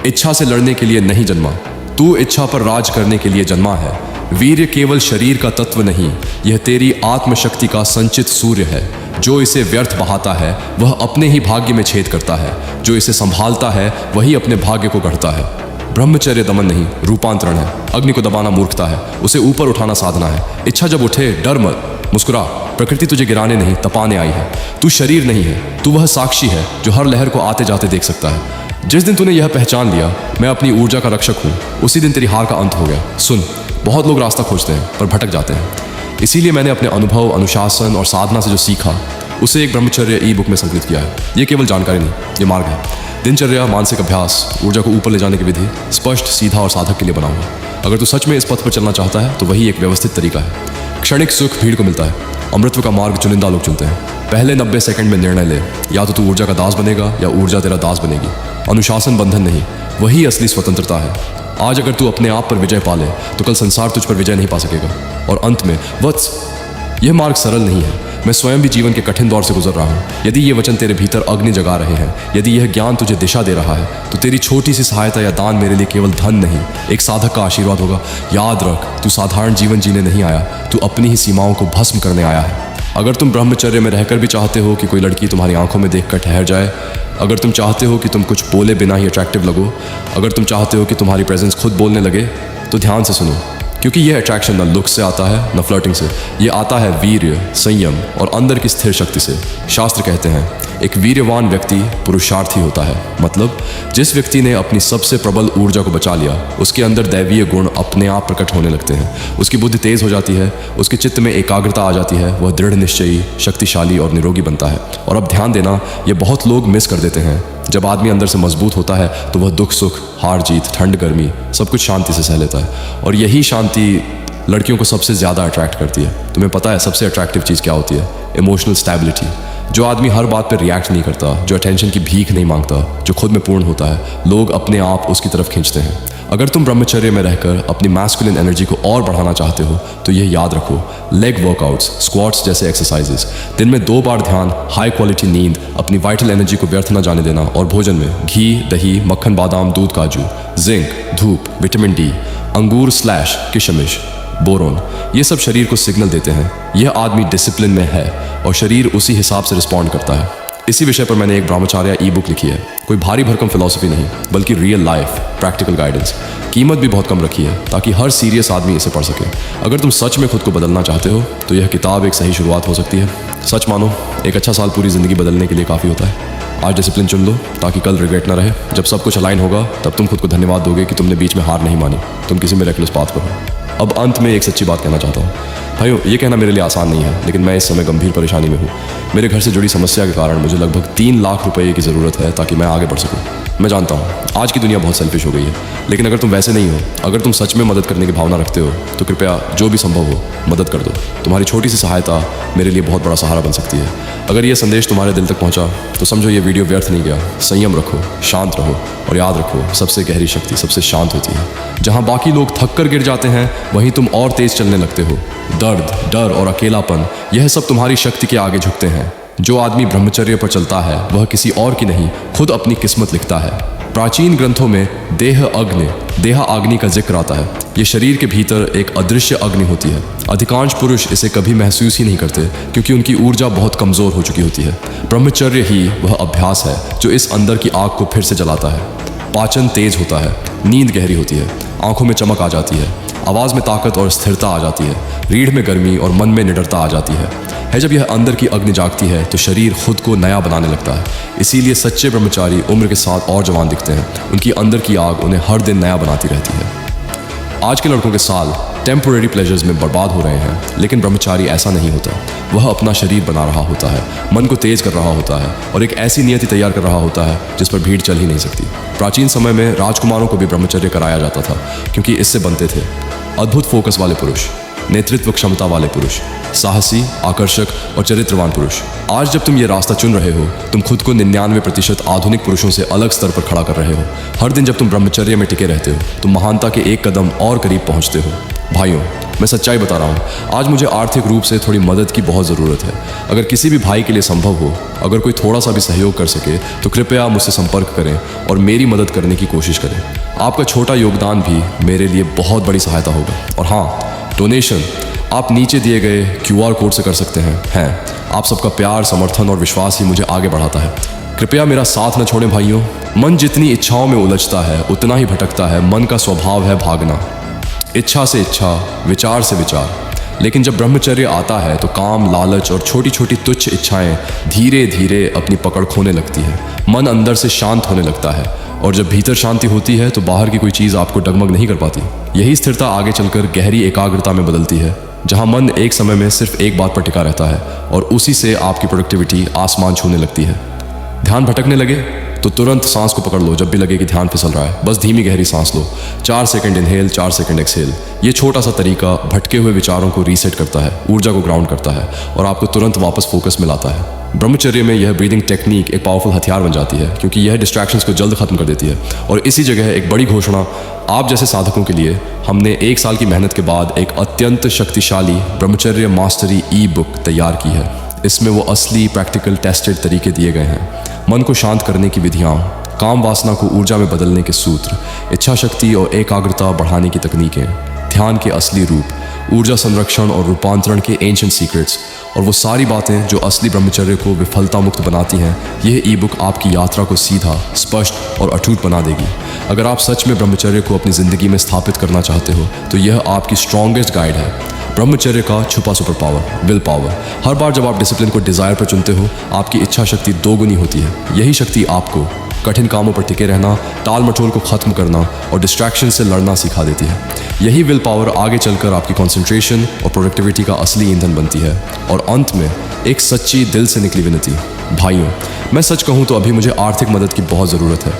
इच्छा से लड़ने के लिए नहीं जन्मा, तू इच्छा पर राज करने के लिए जन्मा है। वीर्य केवल शरीर का तत्व नहीं, यह तेरी आत्मशक्ति का संचित सूर्य है। जो इसे व्यर्थ बहाता है वह अपने ही भाग्य में छेद करता है, जो इसे संभालता है वही अपने भाग्य को गढ़ता है। ब्रह्मचर्य दमन नहीं, रूपांतरण है। अग्नि को दबाना मूर्खता है, उसे ऊपर उठाना साधना है। इच्छा जब उठे डर मत, मुस्कुरा। प्रकृति तुझे गिराने नहीं तपाने आई है। तू शरीर नहीं है, तू वह साक्षी है जो हर लहर को आते जाते देख सकता है। जिस दिन तूने यह पहचान लिया मैं अपनी ऊर्जा का रक्षक हूँ, उसी दिन तेरी हार का अंत हो गया। सुन, बहुत लोग रास्ता खोजते हैं पर भटक जाते हैं। इसीलिए मैंने अपने अनुभव, अनुशासन और साधना से जो सीखा उसे एक ब्रह्मचर्य ई बुक में संकलित किया है। ये केवल जानकारी नहीं, ये मार्ग है। दिनचर्या, मानसिक अभ्यास, ऊर्जा को ऊपर ले जाने की विधि स्पष्ट, सीधा और साधक के लिए बनाऊंगा। अगर तू सच में इस पथ पर चलना चाहता है तो वही एक व्यवस्थित तरीका है। क्षणिक सुख भीड़ को मिलता है, अमृतत्व का मार्ग चुनिंदा लोग चुनते हैं। पहले 90 सेकंड में निर्णय ले, या तो तू ऊर्जा का दास बनेगा या ऊर्जा तेरा दास बनेगी। अनुशासन बंधन नहीं, वही असली स्वतंत्रता है। आज अगर तू अपने आप पर विजय पा ले तो कल संसार तुझ पर विजय नहीं पा सकेगा। और अंत में वत्स, यह मार्ग सरल नहीं है। मैं स्वयं भी जीवन के कठिन दौर से गुजर रहा हूँ। यदि ये वचन तेरे भीतर अग्नि जगा रहे हैं, यदि यह ज्ञान तुझे दिशा दे रहा है, तो तेरी छोटी सी सहायता या दान मेरे लिए केवल धन नहीं, एक साधक का आशीर्वाद होगा। याद रख, तू साधारण जीवन जीने नहीं आया, तू अपनी ही सीमाओं को भस्म करने आया है। अगर तुम ब्रह्मचर्य में रहकर भी चाहते हो कि कोई लड़की तुम्हारी आंखों में देखकर ठहर जाए, अगर तुम चाहते हो कि तुम कुछ बोले बिना ही अट्रैक्टिव लगो, अगर तुम चाहते हो कि तुम्हारी प्रेजेंस खुद बोलने लगे, तो ध्यान से सुनो, क्योंकि यह अट्रैक्शन न लुक से आता है न फ्लर्टिंग से। यह आता है वीर्य, संयम और अंदर की स्थिर शक्ति से। शास्त्र कहते हैं एक वीर्यवान व्यक्ति पुरुषार्थी होता है। मतलब जिस व्यक्ति ने अपनी सबसे प्रबल ऊर्जा को बचा लिया, उसके अंदर दैवीय गुण अपने आप प्रकट होने लगते हैं। उसकी बुद्धि तेज हो जाती है, उसके चित्त में एकाग्रता आ जाती है, वह दृढ़ निश्चयी, शक्तिशाली और निरोगी बनता है। और अब ध्यान देना, ये बहुत लोग मिस कर देते हैं। जब आदमी अंदर से मजबूत होता है तो वह दुख सुख, हार जीत, ठंड गर्मी सब कुछ शांति से सह लेता है। और यही शांति लड़कियों को सबसे ज़्यादा अट्रैक्ट करती है। तुम्हें पता है सबसे अट्रैक्टिव चीज़ क्या होती है? Emotional stability. जो आदमी हर बात पर रिएक्ट नहीं करता, जो अटेंशन की भीख नहीं मांगता, जो खुद में पूर्ण होता है, लोग अपने आप उसकी तरफ खींचते हैं। अगर तुम ब्रह्मचर्य में रहकर अपनी मैस्कुलिन एनर्जी को और बढ़ाना चाहते हो तो यह याद रखो, लेग वर्कआउट्स, स्क्वाट्स जैसे एक्सरसाइजेस, दिन में 2 बार ध्यान, हाई क्वालिटी नींद, अपनी वाइटल एनर्जी को व्यर्थ न जाने देना, और भोजन में घी, दही, मक्खन, बादाम, दूध, काजू, जिंक, धूप, विटामिन डी, अंगूर / किशमिश, बोरोन, ये सब शरीर को सिग्नल देते हैं यह आदमी डिसिप्लिन में है, और शरीर उसी हिसाब से रिस्पॉन्ड करता है। इसी विषय पर मैंने एक ब्रह्मचर्य ई बुक लिखी है। कोई भारी भरकम फिलॉसफी नहीं, बल्कि रियल लाइफ प्रैक्टिकल गाइडेंस। कीमत भी बहुत कम रखी है ताकि हर सीरियस आदमी इसे पढ़ सके। अगर तुम सच में खुद को बदलना चाहते हो तो यह किताब एक सही शुरुआत हो सकती है। सच मानो, एक अच्छा साल पूरी ज़िंदगी बदलने के लिए काफ़ी होता है। आज डिसिप्लिन चुन लो ताकि कल रिग्रेट ना रहे। जब सब कुछ अलाइन होगा तब तुम खुद को धन्यवाद दोगे कि तुमने बीच में हार नहीं मानी, तुम किसी मिरेकलस पाथ पर हो। अब अंत में एक सच्ची बात कहना चाहता हूँ भाइयों, ये कहना मेरे लिए आसान नहीं है, लेकिन मैं इस समय गंभीर परेशानी में हूँ। मेरे घर से जुड़ी समस्या के कारण मुझे लगभग 3 लाख रुपए की ज़रूरत है ताकि मैं आगे बढ़ सकूँ। मैं जानता हूँ आज की दुनिया बहुत सेल्फिश हो गई है, लेकिन अगर तुम वैसे नहीं हो, अगर तुम सच में मदद करने की भावना रखते हो तो कृपया जो भी संभव हो मदद कर दो। तुम्हारी छोटी सी सहायता मेरे लिए बहुत बड़ा सहारा बन सकती है। अगर ये संदेश तुम्हारे दिल तक पहुँचा तो समझो ये वीडियो व्यर्थ नहीं गया। संयम रखो, शांत रहो, और याद रखो सबसे गहरी शक्ति सबसे शांत होती है। जहाँ बाकी लोग थक कर गिर जाते हैं वहीं तुम और तेज चलने लगते हो। दर्द, डर और अकेलापन, यह सब तुम्हारी शक्ति के आगे झुकते हैं। जो आदमी ब्रह्मचर्य पर चलता है वह किसी और की नहीं, खुद अपनी किस्मत लिखता है। प्राचीन ग्रंथों में देह अग्नि का जिक्र आता है। ये शरीर के भीतर एक अदृश्य अग्नि होती है। अधिकांश पुरुष इसे कभी महसूस ही नहीं करते क्योंकि उनकी ऊर्जा बहुत कमज़ोर हो चुकी होती है। ब्रह्मचर्य ही वह अभ्यास है जो इस अंदर की आग को फिर से जलाता है। पाचन तेज होता है, नींद गहरी होती है, आंखों में चमक आ जाती है, आवाज़ में ताकत और स्थिरता आ जाती है, रीढ़ में गर्मी और मन में निडरता आ जाती है। जब यह अंदर की अग्नि जागती है तो शरीर खुद को नया बनाने लगता है। इसीलिए सच्चे ब्रह्मचारी उम्र के साथ और जवान दिखते हैं। उनकी अंदर की आग उन्हें हर दिन नया बनाती रहती है। आज के लड़कों के साल टेम्पोरेरी प्लेजर्स में बर्बाद हो रहे हैं, लेकिन ब्रह्मचारी ऐसा नहीं होता। वह अपना शरीर बना रहा होता है, मन को तेज कर रहा होता है और एक ऐसी नियति तैयार कर रहा होता है जिस पर भीड़ चल ही नहीं सकती। प्राचीन समय में राजकुमारों को भी ब्रह्मचर्य कराया जाता था क्योंकि इससे बनते थे अद्भुत फोकस वाले पुरुष, नेतृत्व क्षमता वाले पुरुष, साहसी, आकर्षक और चरित्रवान पुरुष। आज जब तुम ये रास्ता चुन रहे हो, तुम खुद को 99% आधुनिक पुरुषों से अलग स्तर पर खड़ा कर रहे हो। हर दिन जब तुम ब्रह्मचर्य में टिके रहते हो, तुम महानता के एक कदम और करीब पहुंचते हो। भाइयों, मैं सच्चाई बता रहा हूँ। आज मुझे आर्थिक रूप से थोड़ी मदद की बहुत ज़रूरत है। अगर किसी भी भाई के लिए संभव हो, अगर कोई थोड़ा सा भी सहयोग कर सके तो कृपया मुझसे संपर्क करें और मेरी मदद करने की कोशिश करें। आपका छोटा योगदान भी मेरे लिए बहुत बड़ी सहायता होगा। और हाँ, डोनेशन आप नीचे दिए गए QR कोड से कर सकते हैं। आप सबका प्यार, समर्थन और विश्वास ही मुझे आगे बढ़ाता है। कृपया मेरा साथ न छोड़ें भाइयों। मन जितनी इच्छाओं में उलझता है उतना ही भटकता है। मन का स्वभाव है भागना, इच्छा से इच्छा, विचार से विचार। लेकिन जब ब्रह्मचर्य आता है तो काम, लालच और छोटी छोटी तुच्छ इच्छाएं धीरे धीरे अपनी पकड़ खोने लगती है। मन अंदर से शांत होने लगता है और जब भीतर शांति होती है तो बाहर की कोई चीज़ आपको डगमग नहीं कर पाती। यही स्थिरता आगे चलकर गहरी एकाग्रता में बदलती है, जहां मन एक समय में सिर्फ एक बात पर टिका रहता है और उसी से आपकी प्रोडक्टिविटी आसमान छूने लगती है। ध्यान भटकने लगे तो तुरंत सांस को पकड़ लो। जब भी लगे कि ध्यान फिसल रहा है, बस धीमी गहरी सांस लो। 4 सेकंड इनहेल, 4 सेकंड एक्सहेल। ये छोटा सा तरीका भटके हुए विचारों को रीसेट करता है, ऊर्जा को ग्राउंड करता है और आपको तुरंत वापस फोकस में लाता है। ब्रह्मचर्य में यह ब्रीदिंग टेक्निक एक पावरफुल हथियार बन जाती है, क्योंकि यह डिस्ट्रैक्शंस को जल्द खत्म कर देती है। और इसी जगह एक बड़ी घोषणा आप जैसे साधकों के लिए, हमने 1 साल की मेहनत के बाद एक अत्यंत शक्तिशाली ब्रह्मचर्य मास्टरी ई-बुक तैयार की है। इसमें वो असली प्रैक्टिकल टेस्टेड तरीके दिए गए हैं। मन को शांत करने की विधियाँ, काम वासना को ऊर्जा में बदलने के सूत्र, इच्छा शक्ति और एकाग्रता बढ़ाने की तकनीकें, ध्यान के असली रूप, ऊर्जा संरक्षण और रूपांतरण के एंशिएंट सीक्रेट्स और वो सारी बातें जो असली ब्रह्मचर्य को विफलता मुक्त बनाती हैं। यह ई-बुक आपकी यात्रा को सीधा, स्पष्ट और अटूट बना देगी। अगर आप सच में ब्रह्मचर्य को अपनी ज़िंदगी में स्थापित करना चाहते हो तो यह आपकी स्ट्रॉन्गेस्ट गाइड है। ब्रह्मचर्य का छुपा सुपर पावर, विल पावर। हर बार जब आप डिसिप्लिन को डिज़ायर पर चुनते हो, आपकी इच्छा शक्ति 2 गुनी होती है। यही शक्ति आपको कठिन कामों पर टिके रहना, टाल मटोल को खत्म करना और डिस्ट्रैक्शन से लड़ना सिखा देती है। यही विल पावर आगे चलकर आपकी कंसंट्रेशन और प्रोडक्टिविटी का असली ईंधन बनती है। और अंत में एक सच्ची दिल से निकली विनती, भाइयों, मैं सच कहूँ तो अभी मुझे आर्थिक मदद की बहुत ज़रूरत है।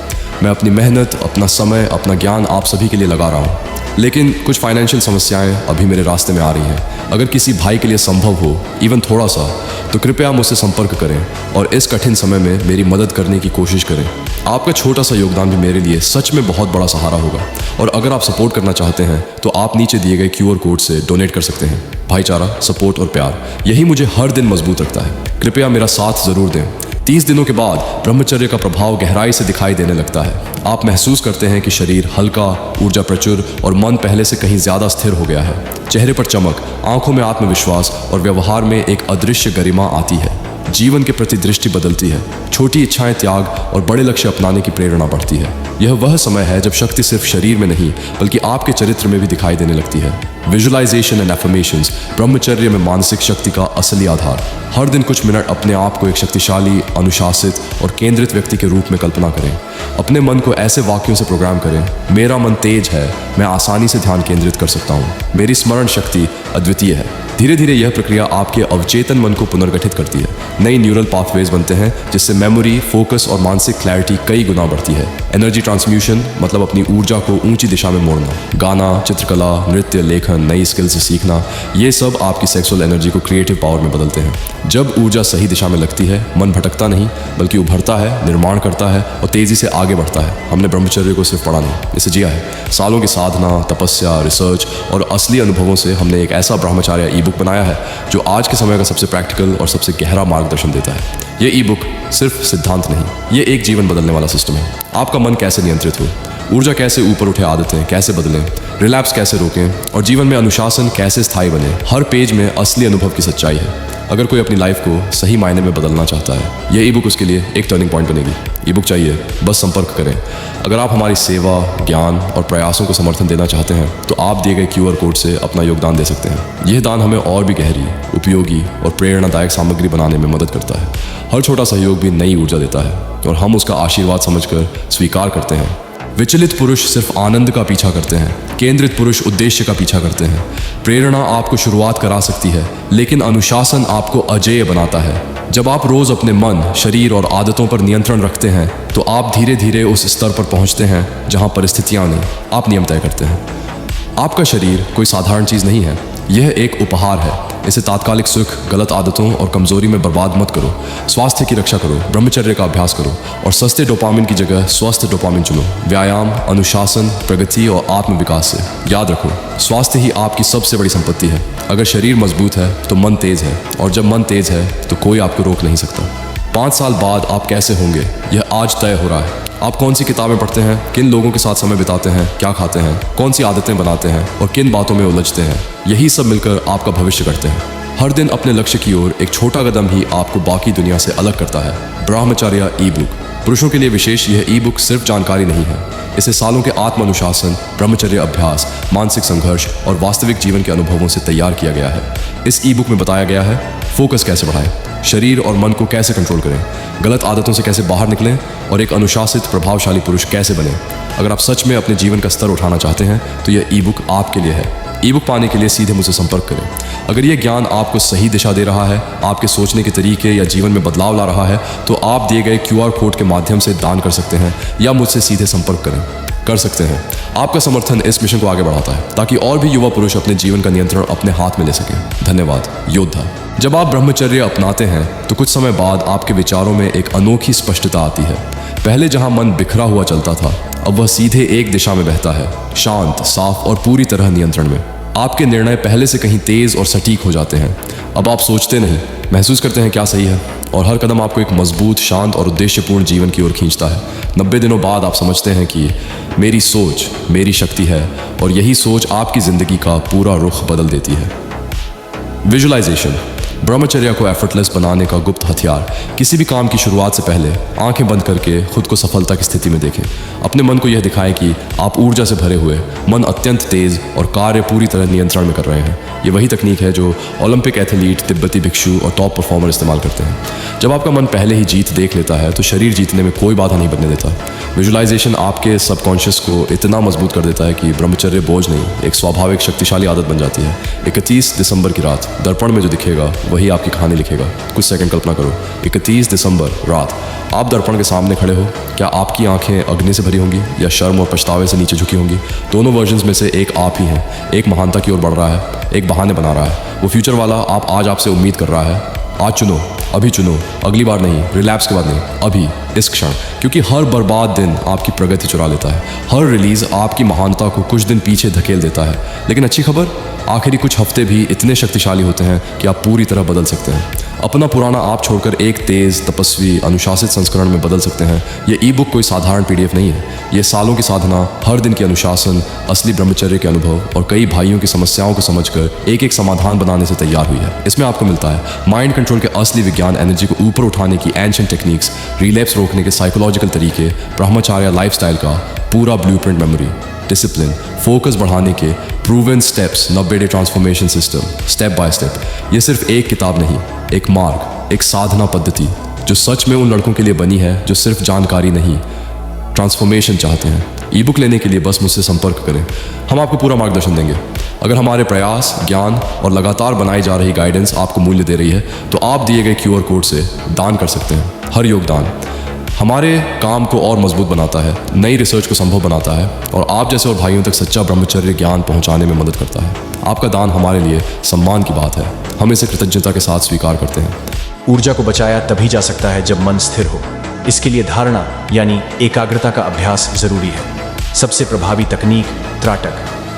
मैं अपनी मेहनत, अपना समय, अपना ज्ञान आप सभी के लिए लगा रहा हूँ, लेकिन कुछ फाइनेंशियल समस्याएं अभी मेरे रास्ते में आ रही हैं। अगर किसी भाई के लिए संभव हो, इवन थोड़ा सा, तो कृपया मुझसे संपर्क करें और इस कठिन समय में मेरी मदद करने की कोशिश करें। आपका छोटा सा योगदान भी मेरे लिए सच में बहुत बड़ा सहारा होगा। और अगर आप सपोर्ट करना चाहते हैं तो आप नीचे दिए गए QR कोड से डोनेट कर सकते हैं। भाईचारा, सपोर्ट और प्यार, यही मुझे हर दिन मजबूत रखता है। कृपया मेरा साथ ज़रूर दें। 30 दिनों के बाद ब्रह्मचर्य का प्रभाव गहराई से दिखाई देने लगता है। आप महसूस करते हैं कि शरीर हल्का, ऊर्जा प्रचुर और मन पहले से कहीं ज़्यादा स्थिर हो गया है। चेहरे पर चमक, आंखों में आत्मविश्वास और व्यवहार में एक अदृश्य गरिमा आती है। जीवन के प्रति दृष्टि बदलती है। छोटी इच्छाएं त्याग और बड़े लक्ष्य अपनाने की प्रेरणा बढ़ती है। यह वह समय है जब शक्ति सिर्फ शरीर में नहीं बल्कि आपके चरित्र में भी दिखाई देने लगती है। विजुअलाइजेशन एंड एफर्मेशंस, ब्रह्मचर्य में मानसिक शक्ति का असली आधार। हर दिन कुछ मिनट अपने आप को एक शक्तिशाली, अनुशासित और केंद्रित व्यक्ति के रूप में कल्पना करें। अपने मन को ऐसे वाक्यों से प्रोग्राम करें, मेरा मन तेज है, मैं आसानी से ध्यान केंद्रित कर सकता हूँ, मेरी स्मरण शक्ति अद्वितीय है। धीरे धीरे यह प्रक्रिया आपके अवचेतन मन को पुनर्गठित करती है। नई न्यूरल पाथवेज बनते हैं जिससे मेमोरी, फोकस और मानसिक क्लैरिटी कई गुना बढ़ती है। एनर्जी ट्रांसम्यूशन मतलब अपनी ऊर्जा को ऊंची दिशा में मोड़ना। गाना, चित्रकला, नृत्य, लेखन, नई स्किल से सीखना, ये सब आपकी सेक्सुअल एनर्जी को क्रिएटिव पावर में बदलते हैं। जब ऊर्जा सही दिशा में लगती है, मन भटकता नहीं बल्कि उभरता है, निर्माण करता है और तेजी से आगे बढ़ता है। हमने ब्रह्मचर्य को सिर्फ पढ़ा नहीं, इसे जिया है। सालों की साधना, तपस्या, रिसर्च और असली अनुभवों से हमने एक ऐसा ब्रह्मचर्य ई-बुक बनाया है जो आज के समय का सबसे प्रैक्टिकल और सबसे गहरा मार्गदर्शन देता है। ये ई-बुक सिर्फ सिद्धांत नहीं, ये एक जीवन बदलने वाला सिस्टम है। आपका मन कैसे नियंत्रित हो, ऊर्जा कैसे ऊपर उठे, आदतें कैसे बदलें, रिलैप्स कैसे रोकें और जीवन में अनुशासन कैसे स्थायी बने, हर पेज में असली अनुभव की सच्चाई है। अगर कोई अपनी लाइफ को सही मायने में बदलना चाहता है, यह ई-बुक उसके लिए एक टर्निंग पॉइंट बनेगी। ई-बुक चाहिए, बस संपर्क करें। अगर आप हमारी सेवा, ज्ञान और प्रयासों को समर्थन देना चाहते हैं तो आप दिए गए QR कोड से अपना योगदान दे सकते हैं। यह दान हमें और भी गहरी, उपयोगी और प्रेरणादायक सामग्री बनाने में मदद करता है। हर छोटा सहयोग भी नई ऊर्जा देता है और हम उसका आशीर्वाद समझकर स्वीकार करते हैं। विचलित पुरुष सिर्फ आनंद का पीछा करते हैं, केंद्रित पुरुष उद्देश्य का पीछा करते हैं। प्रेरणा आपको शुरुआत करा सकती है, लेकिन अनुशासन आपको अजेय बनाता है। जब आप रोज अपने मन, शरीर और आदतों पर नियंत्रण रखते हैं तो आप धीरे धीरे उस स्तर पर पहुंचते हैं जहां परिस्थितियां नहीं, आप नियम तय करते हैं। आपका शरीर कोई साधारण चीज नहीं है, यह एक उपहार है। इसे तात्कालिक सुख, गलत आदतों और कमजोरी में बर्बाद मत करो। स्वास्थ्य की रक्षा करो, ब्रह्मचर्य का अभ्यास करो और सस्ते डोपामिन की जगह स्वस्थ डोपामिन चुनो। व्यायाम, अनुशासन, प्रगति और आत्मविकास से। याद रखो, स्वास्थ्य ही आपकी सबसे बड़ी संपत्ति है। अगर शरीर मजबूत है तो मन तेज है, और जब मन तेज है तो कोई आपको रोक नहीं सकता। 5 साल बाद आप कैसे होंगे, यह आज तय हो रहा है। आप कौन सी किताबें पढ़ते हैं, किन लोगों के साथ समय बिताते हैं, क्या खाते हैं, कौन सी आदतें बनाते हैं और किन बातों में उलझते हैं, यही सब मिलकर आपका भविष्य करते हैं। हर दिन अपने लक्ष्य की ओर एक छोटा कदम ही आपको बाकी दुनिया से अलग करता है। ब्रह्मचर्य ई बुक। पुरुषों के लिए विशेष यह ई बुक सिर्फ जानकारी नहीं है, इसे सालों के आत्म अनुशासन, ब्रह्मचर्य अभ्यास, मानसिक संघर्ष और वास्तविक जीवन के अनुभवों से तैयार किया गया है। इस ई बुक में बताया गया है फोकस कैसे बढ़ाएं, शरीर और मन को कैसे कंट्रोल करें, गलत आदतों से कैसे बाहर निकलें और एक अनुशासित प्रभावशाली पुरुष कैसे बने। अगर आप सच में अपने जीवन का स्तर उठाना चाहते हैं तो यह ई बुक आपके लिए है। ई बुक पाने के लिए सीधे मुझसे संपर्क करें। अगर यह ज्ञान आपको सही दिशा दे रहा है, आपके सोचने के तरीके या जीवन में बदलाव ला रहा है, तो आप दिए गए QR कोड के माध्यम से दान कर सकते हैं या मुझसे सीधे संपर्क कर सकते हैं। आपका समर्थन इस मिशन को आगे बढ़ाता है ताकि और भी युवा पुरुष अपने जीवन का नियंत्रण अपने हाथ में ले सकें। धन्यवाद। योद्धा। जब आप ब्रह्मचर्य अपनाते हैं तो कुछ समय बाद आपके विचारों में एक अनोखी स्पष्टता आती है। पहले जहां मन बिखरा हुआ चलता था, अब वह सीधे एक दिशा में बहता है, शांत, साफ और पूरी तरह नियंत्रण में। आपके निर्णय पहले से कहीं तेज और सटीक हो जाते हैं। अब आप सोचते नहीं, महसूस करते हैं क्या सही है, और हर कदम आपको एक मजबूत, शांत और उद्देश्यपूर्ण जीवन की ओर खींचता है। 90 दिनों बाद आप समझते हैं कि मेरी सोच मेरी शक्ति है, और यही सोच आपकी जिंदगी का पूरा रुख बदल देती है। विजुअलाइजेशन। ब्रह्मचर्य को एफर्टलेस बनाने का गुप्त हथियार। किसी भी काम की शुरुआत से पहले आंखें बंद करके खुद को सफलता की स्थिति में देखें। अपने मन को यह दिखाएं कि आप ऊर्जा से भरे हुए, मन अत्यंत तेज और कार्य पूरी तरह नियंत्रण में कर रहे हैं। ये वही तकनीक है जो ओलंपिक एथलीट, तिब्बती भिक्षु और टॉप परफॉर्मर इस्तेमाल करते हैं। जब आपका मन पहले ही जीत देख लेता है तो शरीर जीतने में कोई बाधा नहीं बनने देता। विजुअलाइजेशन आपके सबकॉन्शियस को इतना मजबूत कर देता है कि ब्रह्मचर्य बोझ नहीं, एक स्वाभाविक शक्तिशाली आदत बन जाती है। 31 दिसंबर की रात दर्पण में जो दिखेगा वही आपकी कहानी लिखेगा। कुछ सेकंड कल्पना करो, 31 दिसंबर रात आप दर्पण के सामने खड़े हो। क्या आपकी आंखें अग्नि से भरी होंगी या शर्म और पछतावे से नीचे झुकी होंगी? दोनों वर्जन्स में से एक आप ही हैं। एक महानता की ओर बढ़ रहा है, एक बहाने बना रहा है। वो फ्यूचर वाला आप आज आपसे उम्मीद कर रहा है। आज चुनो, अभी चुनो, अगली बार नहीं, रिलैप्स के बाद नहीं, अभी, इस क्षण। क्योंकि हर बर्बाद दिन आपकी प्रगति चुरा लेता है। हर रिलीज आपकी महानता को कुछ दिन पीछे धकेल देता है। लेकिन अच्छी खबर, आखिरी कुछ हफ्ते भी इतने शक्तिशाली होते हैं कि आप पूरी तरह बदल सकते हैं। अपना पुराना आप छोड़कर एक तेज, तपस्वी, अनुशासित संस्करण में बदल सकते हैं। ये ई बुक कोई साधारण PDF नहीं है। ये सालों की साधना, हर दिन की अनुशासन, असली ब्रह्मचर्य के अनुभव और कई भाइयों की समस्याओं को समझकर एक एक समाधान बनाने से तैयार हुई है। इसमें आपको मिलता है माइंड कंट्रोल के असली विज्ञान, एनर्जी को ऊपर उठाने की एंशिएंट टेक्निक्स, रिलैप्स रोकने के साइकोलॉजिकल तरीके, ब्रह्मचर्य लाइफस्टाइल का पूरा ब्लूप्रिंट, मेमोरी, डिसिप्लिन, फोकस बढ़ाने के proven steps, 90 day transformation system, step by step. ये सिर्फ एक किताब नहीं, एक मार्ग, एक साधना पद्धति जो सच में उन लड़कों के लिए बनी है जो सिर्फ जानकारी नहीं, ट्रांसफॉर्मेशन चाहते हैं। ई बुक लेने के लिए बस मुझसे संपर्क करें, हम आपको पूरा मार्गदर्शन देंगे। अगर हमारे प्रयास, ज्ञान और लगातार बनाई जा रही गाइडेंस आपको मूल्य दे रही है तो आप दिए गए QR कोड से दान कर सकते हैं। हर योगदान हमारे काम को और मजबूत बनाता है, नई रिसर्च को संभव बनाता है और आप जैसे और भाइयों तक सच्चा ब्रह्मचर्य ज्ञान पहुंचाने में मदद करता है। आपका दान हमारे लिए सम्मान की बात है, हम इसे कृतज्ञता के साथ स्वीकार करते हैं। ऊर्जा को बचाया तभी जा सकता है जब मन स्थिर हो। इसके लिए धारणा यानी एकाग्रता का अभ्यास जरूरी है। सबसे प्रभावी तकनीक त्राटक,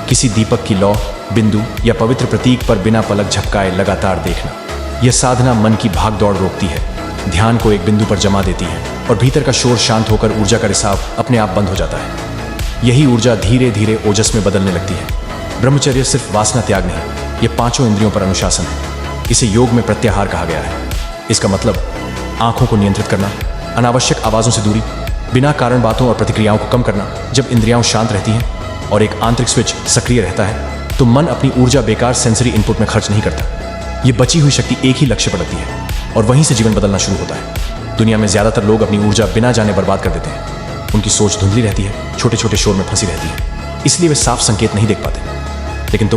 किसी दीपक की लौ, बिंदु या पवित्र प्रतीक पर बिना पलक झपकाए लगातार देखना। यह साधना मन की भाग दौड़ रोकती है, ध्यान को एक बिंदु पर जमा देती है और भीतर का शोर शांत होकर ऊर्जा का रिसाव अपने आप बंद हो जाता है। यही ऊर्जा धीरे धीरे ओजस में बदलने लगती है। ब्रह्मचर्य सिर्फ वासना त्याग नहीं, ये 5 इंद्रियों पर अनुशासन है। इसे योग में प्रत्याहार कहा गया है। इसका मतलब आंखों को नियंत्रित करना, अनावश्यक आवाजों से दूरी, बिना कारण बातों और प्रतिक्रियाओं को कम करना। जब इंद्रियां शांत रहती हैं और एक आंतरिक स्विच सक्रिय रहता है तो मन अपनी ऊर्जा बेकार सेंसरी इनपुट में खर्च नहीं करता। ये बची हुई शक्ति एक ही लक्ष्य पर लगती है और वहीं से जीवन बदलना शुरू होता है। दुनिया में ज्यादातर लोग अपनी ऊर्जा बिना जाने बर्बाद कर देते हैं। उनकी सोच धुंधली रहती है, छोटे छोटे शोर में फंसी रहती है, इसलिए वे साफ संकेत नहीं देख पाते। लेकिन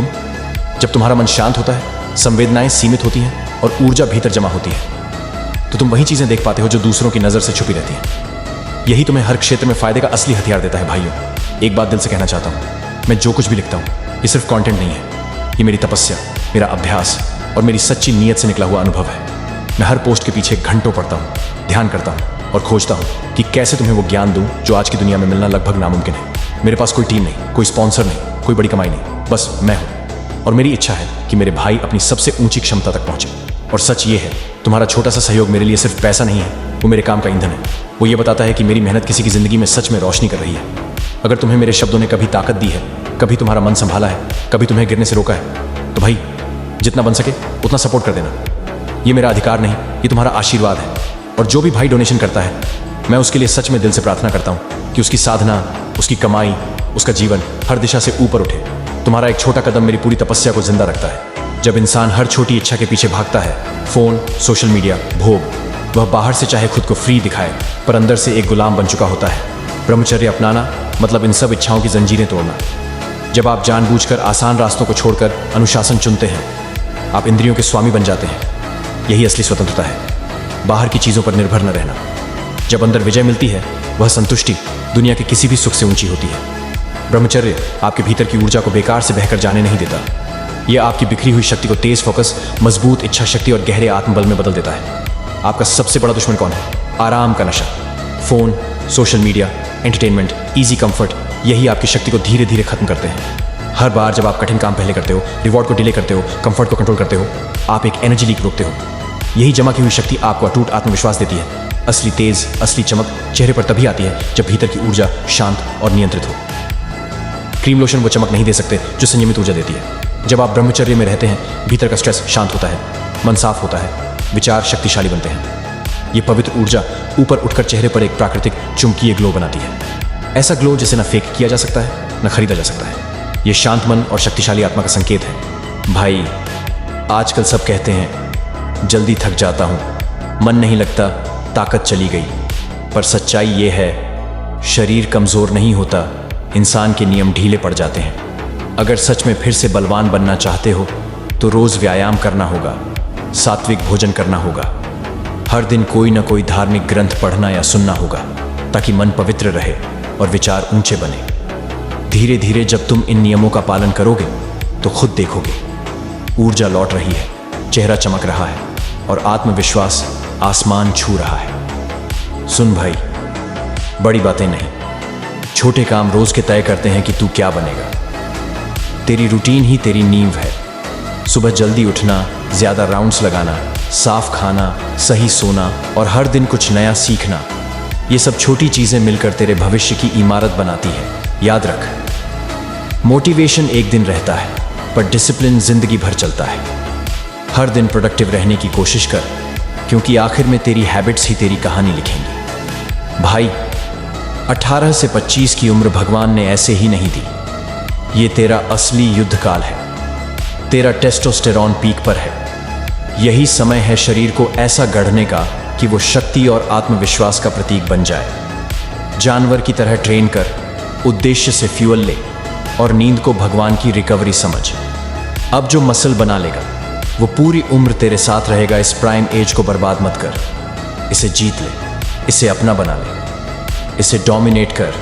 जब तुम्हारा मन शांत होता है, संवेदनाएं सीमित होती हैं और ऊर्जा भीतर जमा होती है, तो तुम वही चीजें देख पाते हो जो दूसरों की नजर से छुपी रहती हैं। यही तुम्हें हर क्षेत्र में फायदे का असली हथियार देता है। भाइयों, एक बात दिल से कहना चाहता हूं, मैं जो कुछ भी लिखता हूं ये सिर्फ कंटेंट नहीं है, ये मेरी तपस्या, मेरा अभ्यास और मेरी सच्ची नीयत से निकला हुआ अनुभव है। मैं हर पोस्ट के पीछे घंटों पढ़ता हूँ, ध्यान करता हूँ और खोजता हूँ कि कैसे तुम्हें वो ज्ञान दूँ जो आज की दुनिया में मिलना लगभग नामुमकिन है। मेरे पास कोई टीम नहीं, कोई स्पॉन्सर नहीं, कोई बड़ी कमाई नहीं, बस मैं हूँ। और मेरी इच्छा है कि मेरे भाई अपनी सबसे ऊंची क्षमता तक पहुंचे। और सच ये है, तुम्हारा छोटा सा सहयोग मेरे लिए सिर्फ पैसा नहीं है, वो मेरे काम का ईंधन है। वो ये बताता है कि मेरी मेहनत किसी की जिंदगी में सच में रोशनी कर रही है। अगर तुम्हें मेरे शब्दों ने कभी ताकत दी है, कभी तुम्हारा मन संभाला है, कभी तुम्हें गिरने से रोका है, तो भाई जितना बन सके उतना सपोर्ट कर देना। ये मेरा अधिकार नहीं, ये तुम्हारा आशीर्वाद है। और जो भी भाई डोनेशन करता है, मैं उसके लिए सच में दिल से प्रार्थना करता हूँ कि उसकी साधना, उसकी कमाई, उसका जीवन हर दिशा से ऊपर उठे। तुम्हारा एक छोटा कदम मेरी पूरी तपस्या को जिंदा रखता है। जब इंसान हर छोटी इच्छा के पीछे भागता है, फोन, सोशल मीडिया, भोग, वह बाहर से चाहे खुद को फ्री दिखाए पर अंदर से एक गुलाम बन चुका होता है। ब्रह्मचर्य अपनाना मतलब इन सब इच्छाओं की जंजीरें तोड़ना। जब आप जानबूझकर आसान रास्तों को छोड़कर अनुशासन चुनते हैं, आप इंद्रियों के स्वामी बन जाते हैं। यही असली स्वतंत्रता है, बाहर की चीज़ों पर निर्भर न रहना। जब अंदर विजय मिलती है, वह संतुष्टि दुनिया के किसी भी सुख से ऊंची होती है। ब्रह्मचर्य आपके भीतर की ऊर्जा को बेकार से बहकर जाने नहीं देता। यह आपकी बिखरी हुई शक्ति को तेज फोकस, मजबूत इच्छा शक्ति और गहरे आत्मबल में बदल देता है। आपका सबसे बड़ा दुश्मन कौन है? आराम का नशा। Phone, social media, entertainment, easy comfort, यही आपकी शक्ति को धीरे धीरे खत्म करते हैं। हर बार जब आप कठिन काम पहले करते हो, रिवॉर्ड को डिले करते हो, कंफर्ट को कंट्रोल करते हो, आप एक एनर्जी लीक रोकते हो। यही जमा की हुई शक्ति आपको अटूट आत्मविश्वास देती है। असली तेज, असली चमक चेहरे पर तभी आती है जब भीतर की ऊर्जा शांत और नियंत्रित हो। क्रीम लोशन वो चमक नहीं दे सकते जो संयमित ऊर्जा देती है। जब आप ब्रह्मचर्य में रहते हैं, भीतर का स्ट्रेस शांत होता है, मन साफ होता है, विचार शक्तिशाली बनते हैं। ये पवित्र ऊर्जा ऊपर उठकर चेहरे पर एक प्राकृतिक चुंबकीय ग्लो बनाती है। ऐसा ग्लो जिसे न फेक किया जा सकता है, न खरीदा जा सकता है। ये शांत मन और शक्तिशाली आत्मा का संकेत है। भाई, आजकल सब कहते हैं जल्दी थक जाता हूँ, मन नहीं लगता, ताकत चली गई। पर सच्चाई ये है, शरीर कमज़ोर नहीं होता, इंसान के नियम ढीले पड़ जाते हैं। अगर सच में फिर से बलवान बनना चाहते हो तो रोज़ व्यायाम करना होगा, सात्विक भोजन करना होगा, हर दिन कोई ना कोई धार्मिक ग्रंथ पढ़ना या सुनना होगा ताकि मन पवित्र रहे और विचार ऊंचे बने। धीरे धीरे जब तुम इन नियमों का पालन करोगे तो खुद देखोगे ऊर्जा लौट रही है, चेहरा चमक रहा है और आत्मविश्वास आसमान छू रहा है। सुन भाई, बड़ी बातें नहीं, छोटे काम रोज के तय करते हैं कि तू क्या बनेगा। तेरी रूटीन ही तेरी नींव है। सुबह जल्दी उठना, ज्यादा राउंड्स लगाना, साफ खाना, सही सोना और हर दिन कुछ नया सीखना, ये सब छोटी चीजें मिलकर तेरे भविष्य की इमारत बनाती है। याद रख, मोटिवेशन एक दिन रहता है पर डिसिप्लिन जिंदगी भर चलता है। हर दिन प्रोडक्टिव रहने की कोशिश कर, क्योंकि आखिर में तेरी हैबिट्स ही तेरी कहानी लिखेंगी। भाई, 18 से 25 की उम्र भगवान ने ऐसे ही नहीं दी। ये तेरा असली युद्ध काल है। तेरा टेस्टोस्टेरॉन पीक पर है। यही समय है शरीर को ऐसा गढ़ने का कि वो शक्ति और आत्मविश्वास का प्रतीक बन जाए। जानवर की तरह ट्रेन कर, उद्देश्य से फ्यूल ले और नींद को भगवान की रिकवरी समझ। अब जो मसल बना लेगा वो पूरी उम्र तेरे साथ रहेगा। इस प्राइम एज को बर्बाद मत कर, इसे जीत ले, इसे अपना बना ले, इसे डोमिनेट कर।